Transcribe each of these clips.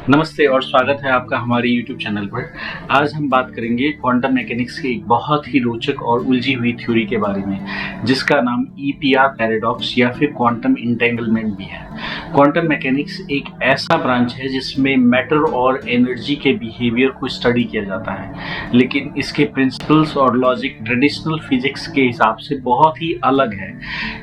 नमस्ते और स्वागत है आपका हमारे YouTube चैनल पर। आज हम बात करेंगे क्वांटम मैकेनिक्स की एक बहुत ही रोचक और उलझी हुई थ्योरी के बारे में, जिसका नाम EPR पैराडॉक्स या फिर क्वांटम इंटेंगलमेंट भी है। क्वांटम मैकेनिक्स एक ऐसा ब्रांच है जिसमें मैटर और एनर्जी के बिहेवियर को स्टडी किया जाता है, लेकिन इसके प्रिंसिपल्स और लॉजिक ट्रेडिशनल फिजिक्स के हिसाब से बहुत ही अलग है।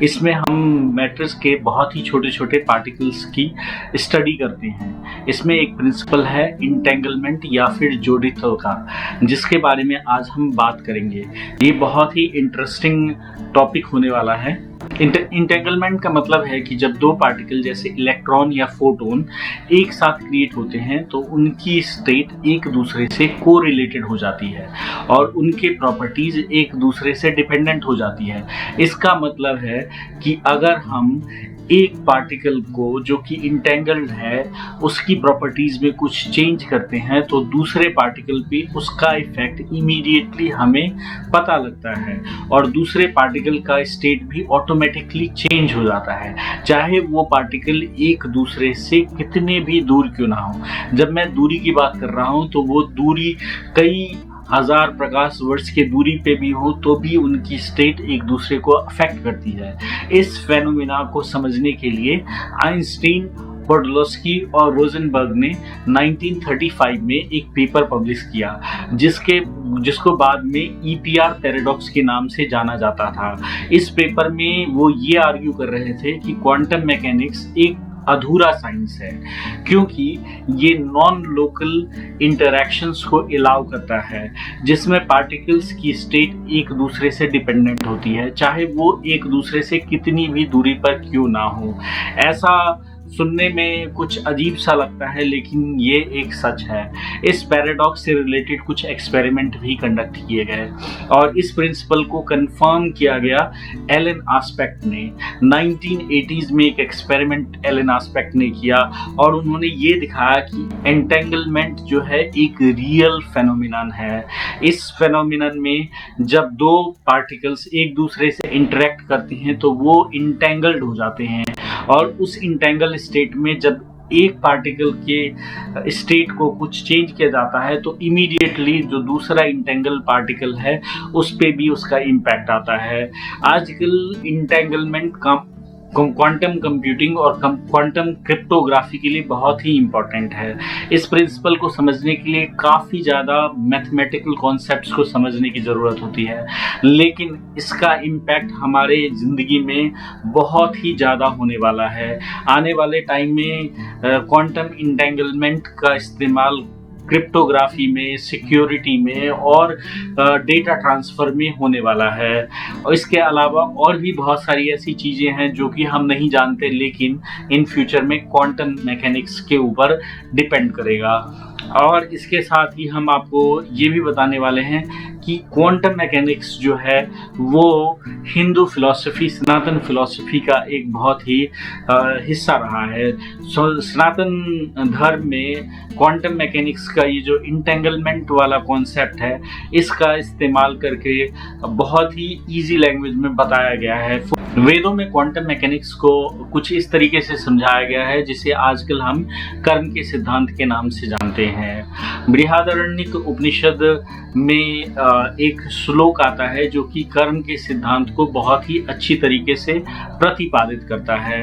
इसमें हम मैटर्स के बहुत ही छोटे छोटे पार्टिकल्स की स्टडी करते हैं। इसमें एक प्रिंसिपल है इंटेंगलमेंट या फिर जोड़ित्व का, जिसके बारे में आज हम बात करेंगे। ये बहुत ही इंटरेस्टिंग टॉपिक होने वाला है। इंटेंगलमेंट का मतलब है कि जब दो पार्टिकल जैसे इलेक्ट्रॉन या फोटोन एक साथ क्रिएट होते हैं तो उनकी स्टेट एक दूसरे से कोरिलेटेड हो जाती है और उनके प्रॉपर्टीज एक दूसरे से डिपेंडेंट हो जाती है। इसका मतलब है कि अगर हम एक पार्टिकल को जो कि इंटेंगल्ड है उसकी प्रॉपर्टीज में कुछ चेंज करते हैं तो दूसरे पार्टिकल पे उसका इफेक्ट इमीडिएटली हमें पता लगता है और दूसरे पार्टिकल का स्टेट भी ऑटोमेटिकली चेंज हो जाता है, चाहे वो पार्टिकल एक दूसरे से कितने भी दूर क्यों ना हो। जब मैं दूरी की बात कर रहा हूँ तो वो दूरी कई हजार प्रकाश वर्ष के दूरी पे भी हो तो भी उनकी स्टेट एक दूसरे को अफेक्ट करती है। इस फेनोमेना को समझने के लिए आइंस्टीन, पोडोल्स्की और रोजनबर्ग ने 1935 में एक पेपर पब्लिश किया जिसको बाद में EPR पैराडॉक्स के नाम से जाना जाता था। इस पेपर में वो ये आर्ग्यू कर रहे थे कि क्वांटम मैकेनिक्स एक अधूरा साइंस है, क्योंकि ये नॉन लोकल इंटरैक्शंस को अलाउ करता है जिसमें पार्टिकल्स की स्टेट एक दूसरे से डिपेंडेंट होती है, चाहे वो एक दूसरे से कितनी भी दूरी पर क्यों ना हो। ऐसा सुनने में कुछ अजीब सा लगता है, लेकिन ये एक सच है। इस पैराडॉक्स से रिलेटेड कुछ एक्सपेरिमेंट भी कंडक्ट किए गए और इस प्रिंसिपल को कंफर्म किया गया एलन आस्पेक्ट ने। 1980s में एक एक्सपेरिमेंट एलन आस्पेक्ट ने किया और उन्होंने ये दिखाया कि एंटेंगलमेंट जो है एक रियल फेनोमेनन है। इस फेनोमेनन में जब दो पार्टिकल्स एक दूसरे से इंटरेक्ट करते हैं तो वो इंटेंगल्ड हो जाते हैं और उस इंटेंगल स्टेट में जब एक पार्टिकल के स्टेट को कुछ चेंज किया जाता है तो इमीडिएटली जो दूसरा इंटेंगल पार्टिकल है उस पे भी उसका इम्पैक्ट आता है। आजकल इंटेंगलमेंट का क्वांटम कंप्यूटिंग और क्वांटम क्रिप्टोग्राफी के लिए बहुत ही इम्पोर्टेंट है। इस प्रिंसिपल को समझने के लिए काफ़ी ज़्यादा मैथमेटिकल कॉन्सेप्ट्स को समझने की ज़रूरत होती है, लेकिन इसका इम्पैक्ट हमारे ज़िंदगी में बहुत ही ज़्यादा होने वाला है। आने वाले टाइम में क्वांटम इंटेंगलमेंट का इस्तेमाल क्रिप्टोग्राफी में, सिक्योरिटी में और डेटा ट्रांसफ़र में होने वाला है। और इसके अलावा और भी बहुत सारी ऐसी चीज़ें हैं जो कि हम नहीं जानते, लेकिन इन फ्यूचर में क्वांटम मैकेनिक्स के ऊपर डिपेंड करेगा। और इसके साथ ही हम आपको ये भी बताने वाले हैं कि क्वांटम मैकेनिक्स जो है वो हिंदू फिलॉसफी, सनातन फिलॉसफी का एक बहुत ही हिस्सा रहा है। सनातन धर्म में क्वांटम मैकेनिक्स का ये जो इंटेंगलमेंट वाला कॉन्सेप्ट है इसका इस्तेमाल करके बहुत ही इजी लैंग्वेज में बताया गया है। वेदों में क्वांटम मैकेनिक्स को कुछ इस तरीके से समझाया गया है जिसे आजकल हम कर्म के सिद्धांत के नाम से जानते हैं। बृहदारण्यक उपनिषद में एक श्लोक आता है जो कि कर्म के सिद्धांत को बहुत ही अच्छी तरीके से प्रतिपादित करता है।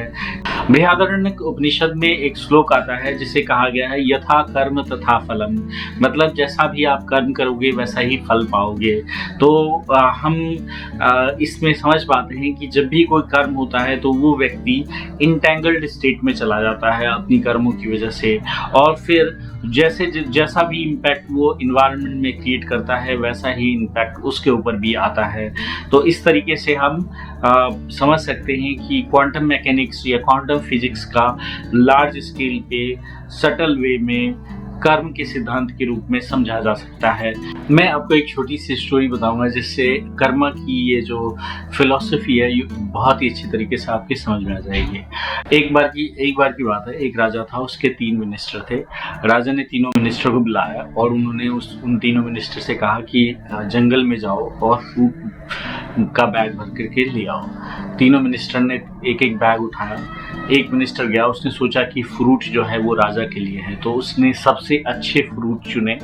बृहदारण्यक उपनिषद में एक श्लोक आता है जिसे कहा गया है यथा कर्म तथा फलम, मतलब जैसा भी आप कर्म करोगे वैसा ही फल पाओगे। तो हम इसमें समझ पाते हैं कि जब भी कोई कर्म होता है तो वो व्यक्ति इंटेंगल्ड स्टेट में चला जाता है अपनी कर्मों की वजह से, और फिर जैसा भी इम्पैक्ट वो इन्वायरमेंट में क्रिएट करता है वैसा ही इम्पैक्ट उसके ऊपर भी आता है। तो इस तरीके से हम समझ सकते हैं कि क्वांटम मैकेनिक्स या क्वांटम फिजिक्स का लार्ज स्केल पे सटल वे में कर्म के सिद्धांत के रूप में समझा जा सकता है। मैं आपको एक छोटी सी स्टोरी बताऊंगा जिससे कर्म की ये जो फिलॉसफी है ये बहुत ही अच्छी तरीके से आपके समझ में आ जाएगी। एक बार की बात है, एक राजा था, उसके 3 मिनिस्टर थे। राजा ने तीनों मिनिस्टर को बुलाया और उन्होंने उन तीनों मिनिस्टर से कहा कि जंगल में जाओ और का बैग भर करके ले आओ। तीनों मिनिस्टर ने एक एक बैग उठाया। एक मिनिस्टर गया, उसने सोचा कि फ्रूट जो है वो राजा के लिए है, तो उसने सबसे अच्छे फ्रूट चुने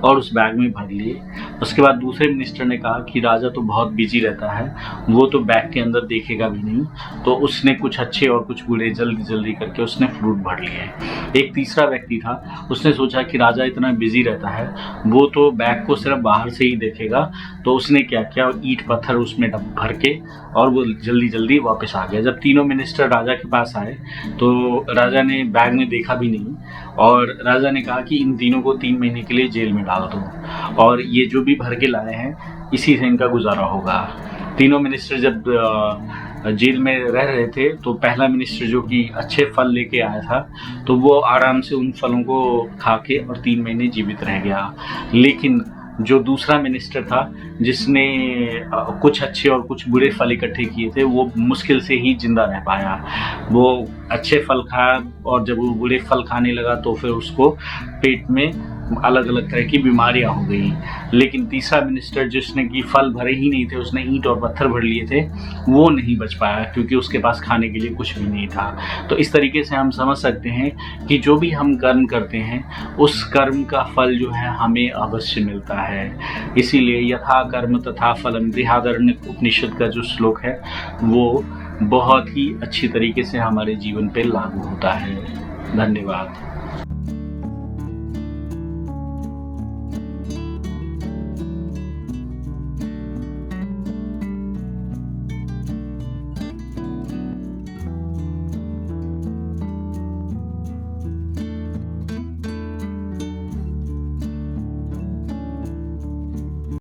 और उस बैग में भर लिए। उसके बाद दूसरे मिनिस्टर ने कहा कि राजा तो बहुत बिजी रहता है, वो तो बैग के अंदर देखेगा भी नहीं, तो उसने कुछ अच्छे और कुछ बुरे जल्दी जल्दी करके उसने फ्रूट भर लिए। एक तीसरा व्यक्ति था, उसने सोचा कि राजा इतना बिजी रहता है, वो तो बैग को सिर्फ बाहर से ही देखेगा, तो उसने क्या किया, ईंट पत्थर उसमें भर के और वो जल्दी जल्दी वापस आ गया। जब तीनों मिनिस्टर राजा के पास आए तो राजा ने बैग में देखा भी नहीं और राजा ने कहा कि इन तीनों को 3 महीने के लिए जेल में डाल दो और ये जो भी भर के लाए हैं इसी से इनका गुजारा होगा। तीनों मिनिस्टर जब जेल में रह रहे थे तो पहला मिनिस्टर जो कि अच्छे फल लेके आया था, तो वो आराम से उन फलों को खा के और 3 महीने जीवित रह गया। लेकिन जो दूसरा मिनिस्टर था, जिसने कुछ अच्छे और कुछ बुरे फल इकट्ठे किए थे, वो मुश्किल से ही जिंदा रह पाया। वो अच्छे फल खाया और जब वो बुरे फल खाने लगा तो फिर उसको पेट में अलग अलग तरह की बीमारियां हो गई। लेकिन तीसरा मिनिस्टर जिसने कि फल भरे ही नहीं थे, उसने ईंट और पत्थर भर लिए थे, वो नहीं बच पाया क्योंकि उसके पास खाने के लिए कुछ भी नहीं था। तो इस तरीके से हम समझ सकते हैं कि जो भी हम कर्म करते हैं उस कर्म का फल जो है हमें अवश्य मिलता है। इसीलिए यथा कर्म तथा फलम, बृहदारण्यक उपनिषद का जो श्लोक है वो बहुत ही अच्छी तरीके से हमारे जीवन पे लागू होता है। धन्यवाद।